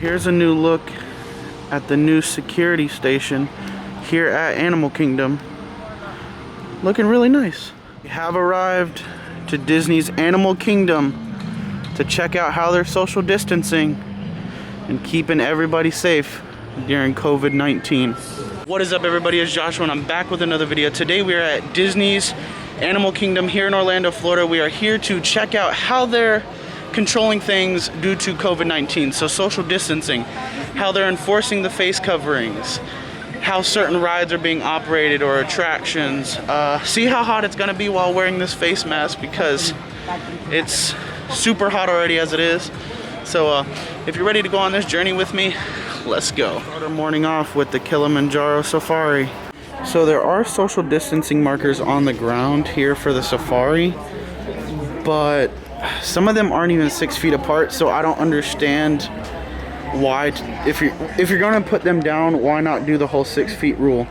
Here's a new look at the new security station here at Animal Kingdom. Looking really nice. We have arrived to Disney's Animal Kingdom to check out how they're social distancing and keeping everybody safe during COVID-19. What is up, everybody? It's Joshua and I'm back with another video. Today we are at Disney's Animal Kingdom here in Orlando, Florida. We are here to check out how they're controlling things due to COVID-19. So social distancing, how they're enforcing the face coverings, how certain rides are being operated or attractions. See how hot it's gonna be while wearing this face mask because it's super hot already as it is. So if you're ready to go on this journey with me, let's go. Start our morning off with the Kilimanjaro Safari. So there are social distancing markers on the ground here for the safari, but some of them aren't even 6 feet apart, so I don't understand why, if you're gonna put them down, why not do the whole 6 feet rule?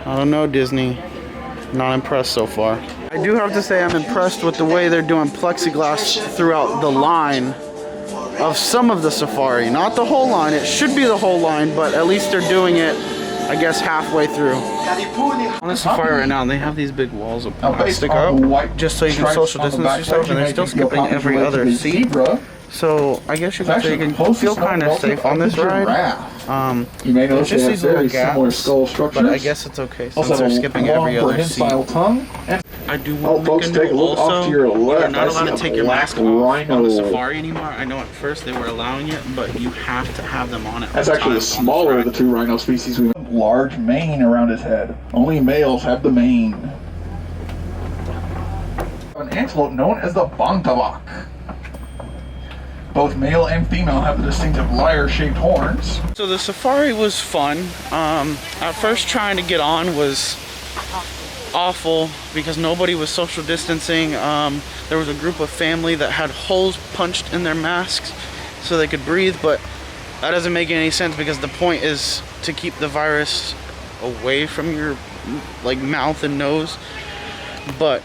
I don't know, Disney. Not impressed so far. I do have to say I'm impressed with the way they're doing plexiglass throughout the line of some of the safari. Not the whole line, it should be the whole line, but at least they're doing it, I guess, halfway through. On the safari right now, they have these big walls of plastic up just so you can social distance yourself, and they're still skipping every other seat. So I guess you can say you can feel kind of safe on this ride. There's just these little gaps, but I guess it's okay since they're skipping every other seat. I do want to make a note also, you're not allowed to take your mask off on the safari anymore. I know at first they were allowing it, but you have to have them on it. That's actually the smaller of the two rhino species. We have a large mane around his head. Only males have the mane. An antelope known as the Bontabak. Both male and female have the distinctive lyre-shaped horns. So the safari was fun. At first trying to get on was awful because nobody was social distancing. There was a group of family that had holes punched in their masks so they could breathe, but that doesn't make any sense because the point is to keep the virus away from your mouth and nose. But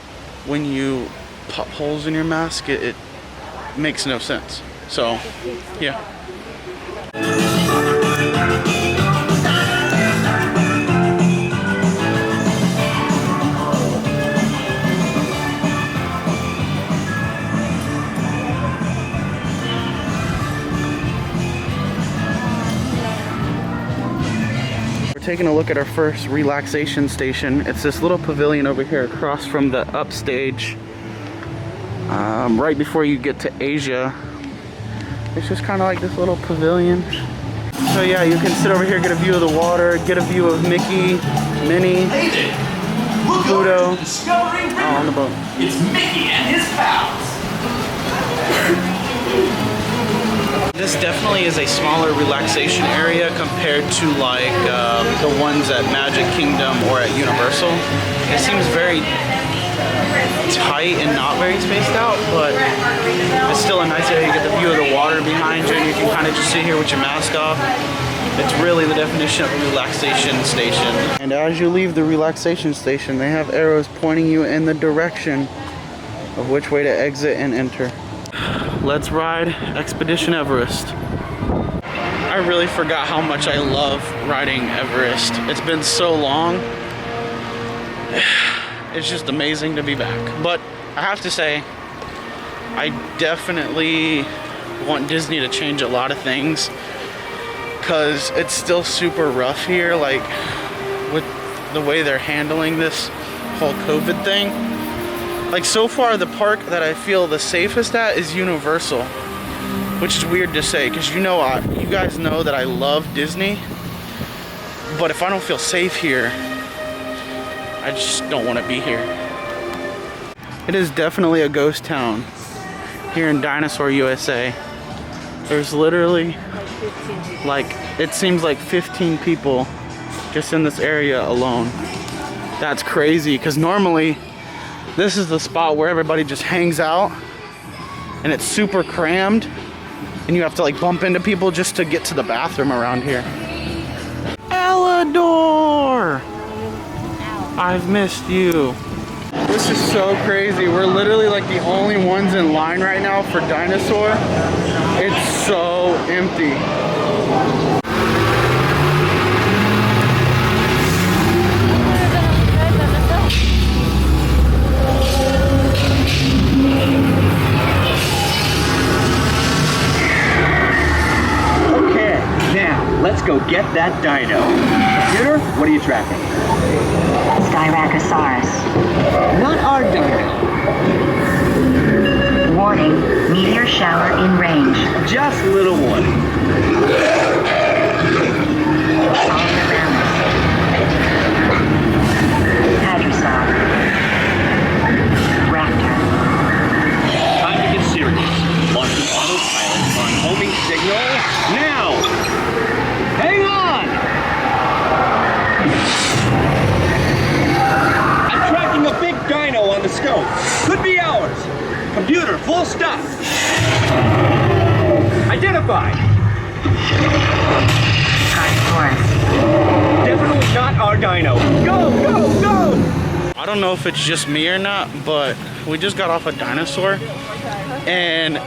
when you pop holes in your mask, it makes no sense. So, yeah. We're taking a look at our first relaxation station. It's this little pavilion over here across from the upstage, right before you get to Asia. It's just kind of like this little pavilion. So yeah, you can sit over here, get a view of the water, get a view of Mickey, Minnie, Pluto, on the boat. It's Mickey and his pals. This definitely is a smaller relaxation area compared to like the ones at Magic Kingdom or at Universal. It seems very tight and not very spaced out, but it's still a nice area. You get the view of the water behind you and you can kind of just sit here with your mask off. It's really the definition of a relaxation station. And as you leave the relaxation station, they have arrows pointing you in the direction of which way to exit and enter. Let's ride Expedition Everest. I really forgot how much I love riding Everest. It's been so long. It's just amazing to be back. But I have to say, I definitely want Disney to change a lot of things because it's still super rough here, like with the way they're handling this whole COVID thing. Like so far, the park that I feel the safest at is Universal, which is weird to say because you guys know that I love Disney, but if I don't feel safe here, I just don't want to be here. It is definitely a ghost town here in Dinosaur USA. There's literally it seems like 15 people just in this area alone. That's crazy because normally this is the spot where everybody just hangs out and it's super crammed and you have to bump into people just to get to the bathroom around here. Ellador! I've missed you. This is so crazy. We're literally the only ones in line right now for Dinosaur. It's so empty. Okay, now let's go get that dino. Computer, what are you tracking? Styracosaurus. Not our dino. Warning, meteor shower in range. Just a little warning. Alderramus. Hadrosaur. Raptor. Time to get serious. Launching autopilot on homing signal now. Hang on! I'm tracking a big dino on the scope. Could be ours. Computer, full stop. Identified. Carnotaurus. Definitely not our dino. Go, go, go! I don't know if it's just me or not, but we just got off a dinosaur and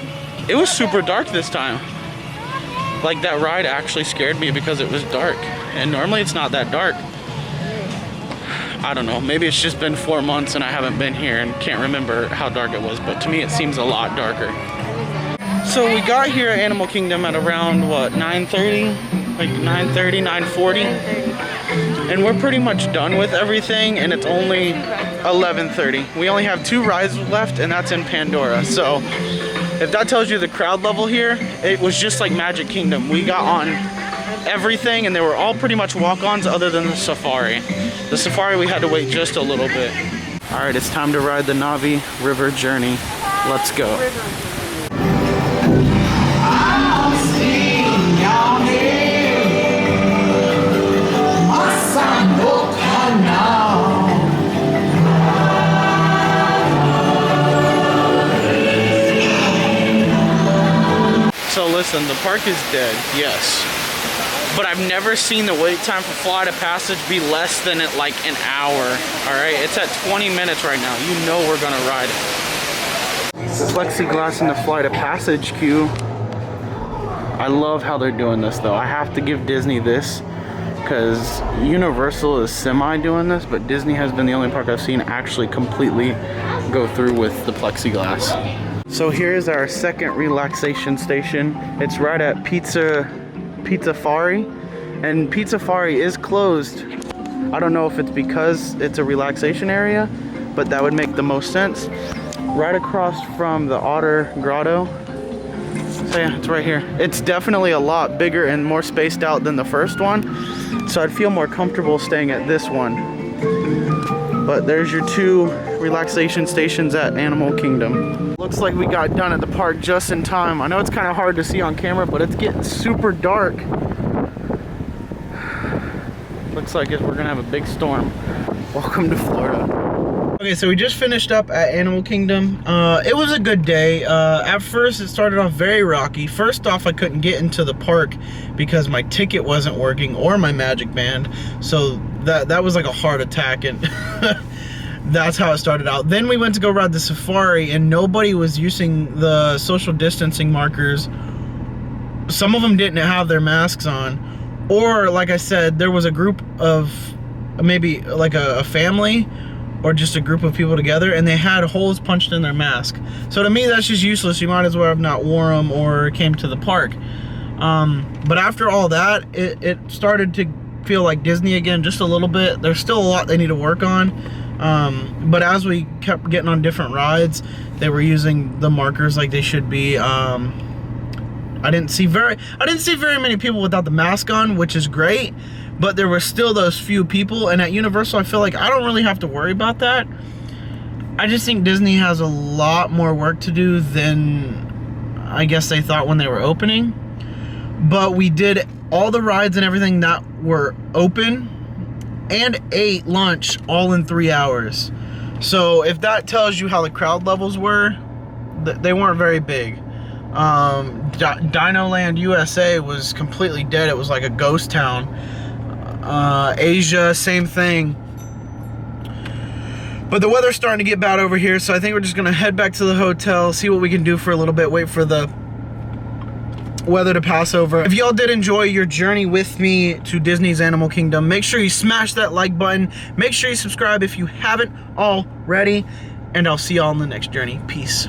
it was super dark this time. Like, that ride actually scared me because it was dark, and normally it's not that dark. I don't know, maybe it's just been 4 months and I haven't been here and can't remember how dark it was, but to me it seems a lot darker. So we got here at Animal Kingdom at around, what, 9:30? Like 9:30, 9:40? And we're pretty much done with everything, and it's only 11:30. We only have 2 rides left, and that's in Pandora. So if that tells you the crowd level here, it was just like Magic Kingdom. We got on everything, and they were all pretty much walk-ons other than the Safari. The Safari, we had to wait just a little bit. All right, it's time to ride the Navi River Journey. Let's go. So listen, the park is dead, yes. But I've never seen the wait time for Flight of Passage be less than like an hour. All right, it's at 20 minutes right now. You know we're gonna ride it. Plexiglass in the Flight of Passage queue. I love how they're doing this though. I have to give Disney this, because Universal is semi doing this, but Disney has been the only park I've seen actually completely go through with the plexiglass. So here's our second relaxation station. It's right at Pizza Fari, and Pizza Fari is closed. I don't know if it's because it's a relaxation area, but that would make the most sense. Right across from the Otter Grotto. So yeah, it's right here. It's definitely a lot bigger and more spaced out than the first one, so I'd feel more comfortable staying at this one. But there's your 2 relaxation stations at Animal Kingdom. Looks like we got done at the park just in time. I know it's kind of hard to see on camera, but it's getting super dark. Looks like we're gonna have a big storm. Welcome to Florida. Okay, so we just finished up at Animal Kingdom. It was a good day. At first, it started off very rocky. First off, I couldn't get into the park because my ticket wasn't working or my Magic Band. So that was like a heart attack, and that's how it started out. Then we went to go ride the Safari, and nobody was using the social distancing markers. Some of them didn't have their masks on, or like I said, there was a group of maybe like a family or just a group of people together, and they had holes punched in their mask. So to me, that's just useless. You might as well have not worn them or came to the park. But after all that, it started to feel like Disney again, just a little bit. There's still a lot they need to work on. But as we kept getting on different rides, they were using the markers like they should be. I didn't see very many people without the mask on, which is great, but there were still those few people. And at Universal, I feel like I don't really have to worry about that. I just think Disney has a lot more work to do than I guess they thought when they were opening. But we did all the rides and everything that were open and ate lunch all in 3 hours. So if that tells you how the crowd levels were, they weren't very big. Dino Land USA was completely dead. It was like a ghost town. Asia, same thing. But the weather's starting to get bad over here, so I think we're just gonna head back to the hotel, see what we can do for a little bit, wait for the weather to pass over. If y'all did enjoy your journey with me to Disney's Animal Kingdom, make sure you smash that like button. Make sure you subscribe if you haven't already. And I'll see y'all on the next journey. Peace.